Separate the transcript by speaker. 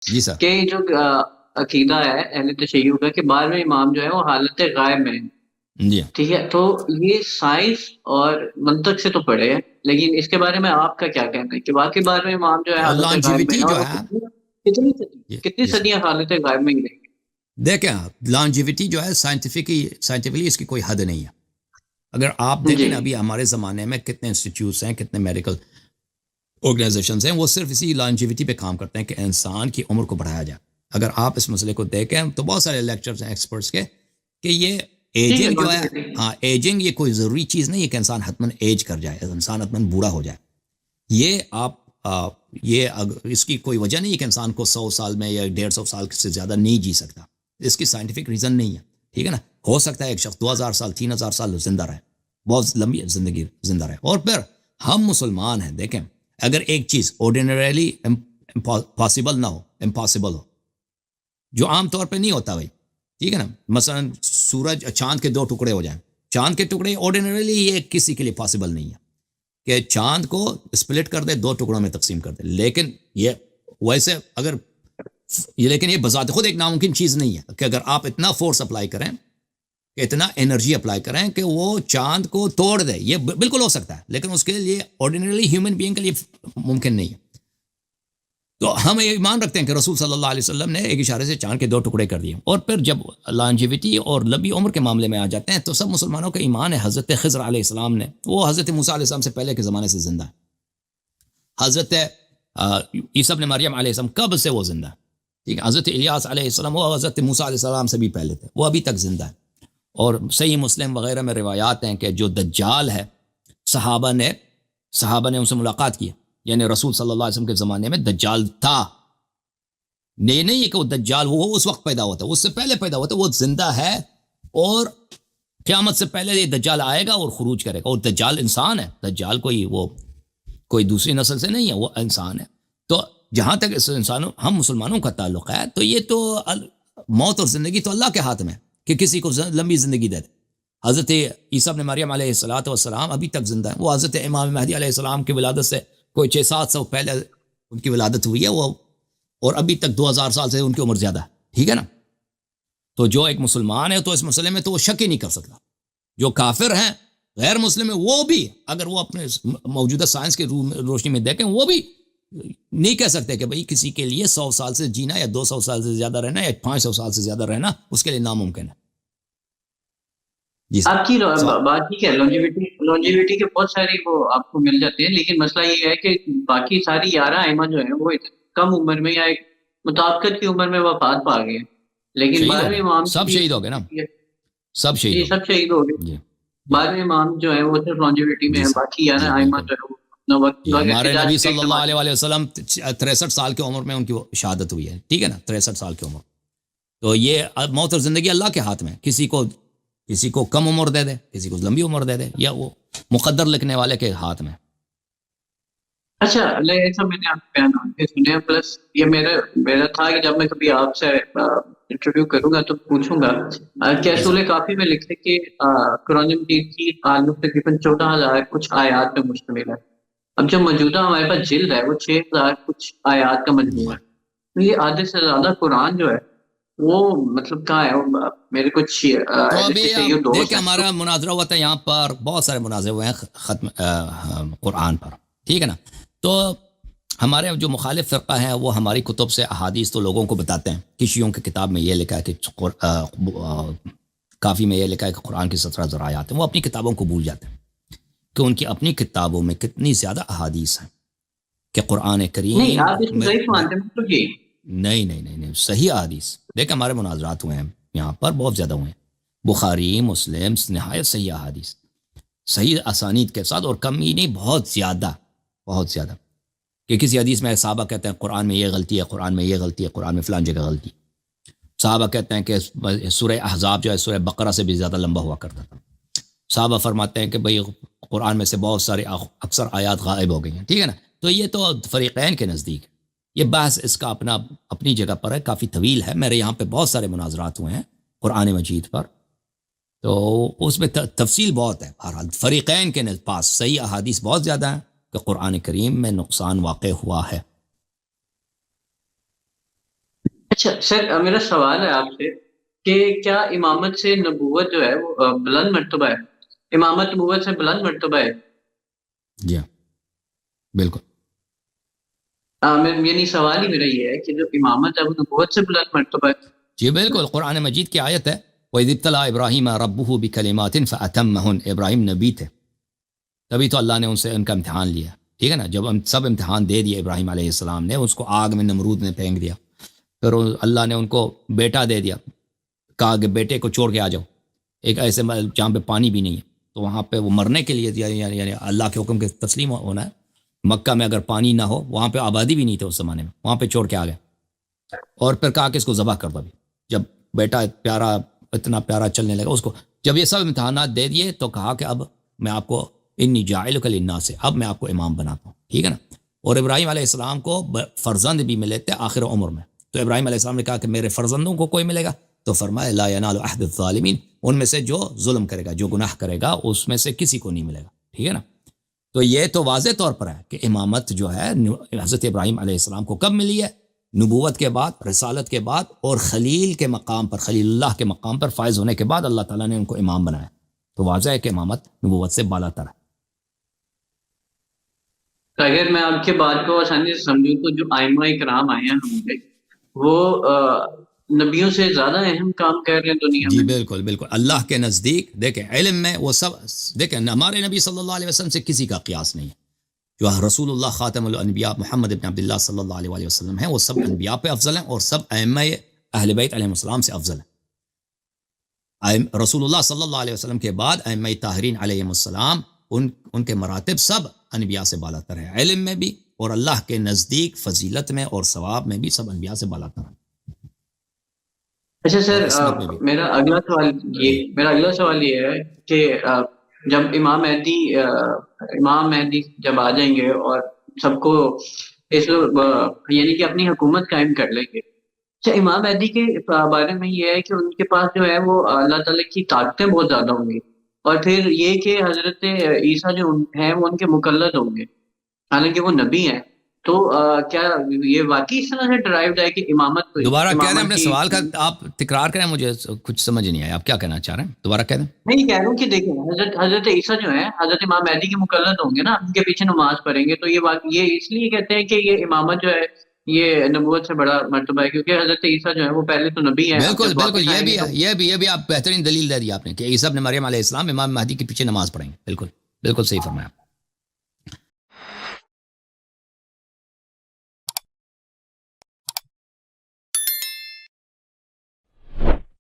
Speaker 1: جی سر.
Speaker 2: کہ جو عقیدہ ہے اہل تشیع کا کہ 12ویں امام جو ہے وہ حالت غائب میں ہے.
Speaker 1: جی.
Speaker 2: ٹھیک ہے، تو یہ سائنس اور منطق سے تو پڑھے ہے، لیکن اس کے بارے میں آپ کا کیا کہنا ہے کہ واقعی 12ویں امام جو ہے حالت غائب میں
Speaker 1: لانجیوٹی
Speaker 2: ہے اور
Speaker 1: جو
Speaker 2: وہ
Speaker 1: ہے.
Speaker 2: کتنی کتنی
Speaker 1: جی سر.
Speaker 2: صدیاں حالت غائب میں ہی رہیں گے؟
Speaker 1: دیکھیں آپ لانجیوٹی جو ہے سائنٹیفکلی اس کی کوئی حد نہیں ہے. اگر آپ
Speaker 2: جی
Speaker 1: دیکھیں نا ابھی ہمارے زمانے میں کتنے انسٹیٹیوٹس ہیں، کتنے میڈیکل آرگنائزیشنز ہیں، وہ صرف اسی لانجیوٹی پہ کام کرتے ہیں کہ انسان کی عمر کو بڑھایا جائے. اگر آپ اس مسئلے کو دیکھیں تو بہت سارے لیکچرز ہیں ایکسپرٹس کے کہ یہ
Speaker 2: ٹھیک ہے
Speaker 1: ایجنگ جو ہے،
Speaker 2: longevity۔
Speaker 1: ہاں ایجنگ یہ کوئی ضروری چیز نہیں ہے کہ انسان حتمن ایج کر جائے، انسان حتمن بوڑھا ہو جائے. یہ آپ اس کی کوئی وجہ نہیں ہے کہ انسان کو 100 سال میں یا 150 سال سے زیادہ نہیں جی سکتا. اس کی سائنٹیفک ریزن نہیں ہے. ٹھیک ہے نا. ہو سکتا ہے ایک شخص 2000 سال 3000 سال زندہ رہے، بہت لمبی زندگی زندہ رہے. اور پھر ہم مسلمان ہیں، دیکھیں اگر ایک چیز آرڈینریلی پاسبل نہ ہو، امپاسبل ہو، جو عام طور پہ نہیں ہوتا بھائی. ٹھیک ہے نا. مثلا سورج چاند کے 2 ٹکڑے ہو جائیں، چاند کے ٹکڑے آرڈینریلی یہ کسی کے لیے پاسبل نہیں ہے کہ چاند کو اسپلٹ کر دے، 2 ٹکڑوں میں تقسیم کر دے. لیکن یہ ویسے اگر لیکن یہ بذات خود ایک ناممکن چیز نہیں ہے کہ اگر آپ اتنا فورس اپلائی کریں، کہ اتنا انرجی اپلائی کریں کہ وہ چاند کو توڑ دے. یہ بالکل ہو سکتا ہے، لیکن اس کے لیے آرڈینریلی ہیومن بینگ کے لیے ممکن نہیں ہے. تو ہم یہ ایمان رکھتے ہیں کہ رسول صلی اللہ علیہ وسلم نے ایک اشارے سے چاند کے 2 ٹکڑے کر دیے. اور پھر جب لانجیوٹی اور لمبی عمر کے معاملے میں آ جاتے ہیں تو سب مسلمانوں کا ایمان ہے حضرت خضر علیہ السلام نے، وہ حضرت موسیٰ علیہ السلام سے پہلے کے زمانے سے زندہ ہے. حضرت عیسیٰ ابن مریم علیہ السلام کب سے وہ زندہ ہے. ٹھیک ہے. حضرت الیاس علیہ السلام وہ حضرت موسیٰ علیہ السلام سے بھی پہلے تھے، وہ ابھی تک زندہ ہے. اور صحیح مسلم وغیرہ میں روایات ہیں کہ جو دجال ہے، صحابہ نے ان سے ملاقات کی، یعنی رسول صلی اللہ علیہ وسلم کے زمانے میں دجال تھا. نہیں کہ وہ دجال وہ اس وقت پیدا ہوا تھا، اس سے پہلے پیدا ہوا تھا، وہ زندہ ہے. اور قیامت سے پہلے یہ دجال آئے گا اور خروج کرے گا. اور دجال انسان ہے، دجال کوئی دوسری نسل سے نہیں ہے، وہ انسان ہے. تو جہاں تک اس انسانوں ہم مسلمانوں کا تعلق ہے تو یہ تو موت اور زندگی تو اللہ کے ہاتھ میں، کہ کسی کو لمبی زندگی دے دے. حضرت عیسیٰ ابن مریم علیہ الصلوۃ والسلام ابھی تک زندہ ہیں. وہ حضرت امام مہدی علیہ السلام کی ولادت سے کوئی 600-700 پہلے ان کی ولادت ہوئی ہے، وہ اور ابھی تک 2000 سال سے ان کی عمر زیادہ ہے. ٹھیک ہے نا. تو جو ایک مسلمان ہے تو اس مسئلے میں تو وہ شک ہی نہیں کر سکتا. جو کافر ہیں، غیر مسلم ہیں، وہ بھی اگر وہ اپنے موجودہ سائنس کی روشنی میں دیکھیں، وہ بھی نہیں کہہ سکتے کہ بھئی کسی کے لیے 100 سال سے جینا یا 200 سال سے زیادہ رہنا یا 500 سال سے زیادہ رہنا اس کے لیے ناممکن ہے. جی سر.
Speaker 2: آپ کی
Speaker 1: سوال.
Speaker 2: بات ٹھیک ہے، لانجیوٹی کے بہت ساری وہ آپ کو مل جاتے ہیں، لیکن مسئلہ یہ ہے کہ باقی ساری 11 ائمہ جو ہیں وہ کم عمر میں یا ایک مطابقت کی عمر میں وفات پا گئے، لیکن
Speaker 1: شہید ہو
Speaker 2: 12ویں
Speaker 1: گئے،
Speaker 2: امام
Speaker 1: سب
Speaker 2: کی
Speaker 1: شہید ہو گئے نا، سب شہید
Speaker 2: جی
Speaker 1: ہو
Speaker 2: سب شہید ہو گئے.
Speaker 1: گئے. جی. جی.
Speaker 2: 12ویں امام جو ہے وہ صرف لانجیوٹی میں
Speaker 1: جی
Speaker 2: ہے،
Speaker 1: سر.
Speaker 2: باقی 11
Speaker 1: جی
Speaker 2: ائمہ
Speaker 1: بالکل.
Speaker 2: جو ہے وہ اپنا وقت
Speaker 1: جی ہمارے نبی
Speaker 2: احتجاج کے
Speaker 1: صلی
Speaker 2: ایک
Speaker 1: اللہ
Speaker 2: زمانے
Speaker 1: علیہ وسلم 63 سال کی عمر میں ان کی شہادت ہوئی ہے. ٹھیک ہے نا. 63 سال کی عمر. تو یہ موت اور زندگی اللہ کے ہاتھ میں، کسی کو کم عمر دے دے، کسی کو لمبی عمر دے دے، یا وہ مقدر لکھنے والے کے ہاتھ میں.
Speaker 2: اچھا ایسا میں نے آپ کے بیان کے سنے ہیں، پلس یہ میرا تھا کہ جب میں کبھی آپ سے انٹرویو کروں گا تو پوچھوں گا کہ
Speaker 1: جی سر.
Speaker 2: اصول کافی میں لکھتے کہ قرآن مجید کی تعلق تقریباً 14,000 کچھ آیات پہ مشتمل ہے. اب جو موجودہ ہمارے پاس جلد ہے وہ 6,000 کچھ آیات کا
Speaker 1: جی.
Speaker 2: مجموعہ ہے. تو یہ آدھے سے زیادہ قرآن جو ہے وہ مطلب کہاں ہے؟ میرے کچھ
Speaker 1: تو
Speaker 2: ایسے
Speaker 1: ابھی
Speaker 2: تشیع
Speaker 1: آپ
Speaker 2: دوست
Speaker 1: دیکھیں
Speaker 2: ہیں تو
Speaker 1: ہمارا مناظرہ ہوا تھا یہاں پر، بہت سارے مناظرے ہوئے ہیں ختم قرآن پر. ٹھیک ہے نا. تو ہمارے جو مخالف فرقہ ہیں وہ ہماری کتب سے احادیث تو لوگوں کو بتاتے ہیں کہ شیعوں کی کتاب میں یہ لکھا ہے کہ کافی میں یہ لکھا ہے کہ قرآن کی 17 آیات ہیں. وہ اپنی کتابوں کو بھول جاتے ہیں کہ ان کی اپنی کتابوں میں کتنی زیادہ احادیث ہیں کہ قرآن
Speaker 2: نہیں
Speaker 1: کریم
Speaker 2: آپ اس کو
Speaker 1: میں
Speaker 2: ضعیف مانتے ہیں مطلب یہ
Speaker 1: نہیں صحیح احادیث. دیکھ ہمارے مناظرات ہوئے ہیں یہاں پر، بہت زیادہ ہوئے ہیں. بخاری مسلم نہایت صحیح احادیث، صحیح اسانید کے ساتھ، اور کم ہی نہیں، بہت زیادہ کہ کسی حدیث میں صحابہ کہتے ہیں قرآن میں یہ غلطی ہے، قرآن میں یہ غلطی ہے، قرآن میں فلان جگہ غلطی. صحابہ کہتے ہیں کہ سورہ احزاب جو ہے سورہ بقرہ سے بھی زیادہ لمبا ہوا کرتا تھا. صحابہ فرماتے ہیں کہ بھئی قرآن میں سے بہت سارے اکثر آیات غائب ہو گئی ہیں. ٹھیک ہے نا. تو یہ تو فریقین کے نزدیک ہے. یہ بحث اس کا اپنی جگہ پر ہے، کافی طویل ہے. میرے یہاں پہ بہت سارے مناظرات ہوئے ہیں قرآن مجید پر، تو اس میں تفصیل بہت ہے. بہرحال فریقین کے پاس صحیح احادیث بہت زیادہ ہیں کہ قرآن کریم میں نقصان واقع ہوا ہے.
Speaker 2: اچھا سر، میرا سوال ہے آپ سے کہ کیا امامت سے نبوت جو ہے وہ بلند مرتبہ ہے؟ امامت نبوت سے بلند مرتبہ ہے؟
Speaker 1: جی ہاں بالکل.
Speaker 2: یعنی سوال ہی میرا یہ ہے کہ جو امامت ہے وہ نبوت سے بلند مرتبہ ہے.
Speaker 1: جی بالکل، قرآن مجید کی آیت ہے وَإِذِ ابْتَلَىٰ إِبْرَاهِيمَ رَبُّهُ بِكَلِمَاتٍ فَأَتَمَّهُنَّ. ابراہیم نبی تھے، تبھی تو اللہ نے ان سے ان کا امتحان لیا. ٹھیک ہے نا، جب ہم سب امتحان دے دیے ابراہیم علیہ السلام نے، اس کو آگ میں نمرود نے پھینک دیا، پھر اللہ نے ان کو بیٹا دے دیا، کہا کہ بیٹے کو چھوڑ کے آ جاؤ ایک ایسے جہاں پہ پانی بھی نہیں ہے، تو وہاں پہ وہ مرنے کے لیے یعنی اللہ کے حکم کے تسلیم ہونا ہے. مکہ میں اگر پانی نہ ہو، وہاں پہ آبادی بھی نہیں تھے اس زمانے میں، وہاں پہ چھوڑ کے آ گئے، اور پھر کہا کہ اس کو ذبح کر دو. جب بیٹا پیارا اتنا پیارا چلنے لگا، اس کو جب یہ سب امتحانات دے دیے تو کہا کہ اب میں آپ کو انی جاعلک للناس سے، اب میں آپ کو امام بناتا ہوں. ٹھیک ہے نا. اور ابراہیم علیہ السلام کو فرزند بھی ملے تھے آخر عمر میں، تو ابراہیم علیہ السلام نے کہا کہ میرے فرزندوں کو کوئی ملے گا، تو فرمایا لا ینال عہد الظالمین، ان میں سے جو ظلم کرے گا، جو گناہ کرے گا، اس میں سے کسی کو نہیں ملے گا. ٹھیک ہے نا. تو یہ تو واضح طور پر ہے کہ امامت جو ہے حضرت ابراہیم علیہ السلام کو کب ملی ہے؟ نبوت کے بعد، رسالت کے بعد، اور خلیل کے مقام پر، خلیل اللہ کے مقام پر فائز ہونے کے بعد اللہ تعالیٰ نے ان کو امام بنایا. تو واضح ہے کہ امامت نبوت سے بالا تر ہے.
Speaker 2: اگر میں آپ کے بات کو آسانی سے سمجھوں تو جو ائمہ کرام آئے ہیں ہمارے، وہ نبیوں سے زیادہ اہم کام کر رہے ہیں دنیا
Speaker 1: جی
Speaker 2: میں.
Speaker 1: بالکل بالکل. اللہ کے نزدیک دیکھیں علم میں وہ سب، دیکھیں ہمارے نبی صلی اللہ علیہ وسلم سے کسی کا قیاس نہیں ہے. جو رسول اللہ خاتم الانبیاء محمد ابن عبداللہ صلی اللہ علیہ وسلم ہیں، وہ سب انبیاء پہ افضل ہیں، اور سب ائمہ اہل بیت علیہ السلام سے افضل ہیں. رسول اللہ صلی اللہ علیہ وسلم کے بعد ائمہ طاہرین علیہ السلام، ان کے مراتب سب انبیاء سے بالا تر ہیں، علم میں بھی اور اللہ کے نزدیک فضیلت میں اور ثواب میں بھی سب انبیاء سے بالا تر ہیں.
Speaker 2: اچھا
Speaker 1: اور
Speaker 2: سر،
Speaker 1: عصمت میں بھی.
Speaker 2: میرا اگلا سوال یہ ہے کہ جب امام مہدی جب آ جائیں گے اور سب کو اس یعنی کہ اپنی حکومت قائم کر لیں گے. اچھا، امام مہدی کے بارے میں یہ ہے کہ ان کے پاس جو ہے وہ اللہ تعالیٰ کی طاقتیں بہت زیادہ ہوں گی، اور پھر یہ کہ حضرت عیسیٰ جو ہیں وہ ان کے مقلد ہوں گے، حالانکہ وہ نبی ہیں. تو کیا یہ واقعی اس طرح سے ڈرائیوڈ ہے کہ
Speaker 1: دوبارہ کہہ دیں
Speaker 2: امامت
Speaker 1: اپنے
Speaker 2: کی؟
Speaker 1: سوال کا، آپ تکرار کریں، مجھے کچھ سمجھ نہیں آیا آپ کیا کہنا چاہ رہے ہیں، دوبارہ کہہ دیں.
Speaker 2: میں یہ کہہ رہا ہوں کہ دیکھیں حضرت عیسیٰ جو ہیں حضرت امام مہدی کے مقلد ہوں گے نا، ان کے پیچھے نماز پڑھیں گے، تو یہ اس لیے کہتے ہیں کہ یہ امامت جو ہے یہ نبوت سے بڑا مرتبہ ہے، کیونکہ حضرت عیسیٰ جو ہے وہ پہلے تو نبی ہیں. اب
Speaker 1: بالکل
Speaker 2: جب
Speaker 1: بالکل،
Speaker 2: واپس
Speaker 1: یہ
Speaker 2: آئیں
Speaker 1: بھی
Speaker 2: گے تو
Speaker 1: یہ بھی آپ بہترین دلیل دے دی آپ نے کہ عیسیٰ ابن مریم علیہ السلام امام مہدی کے پیچھے نماز پڑھیں گے. بالکل بالکل صحیح فرمایا.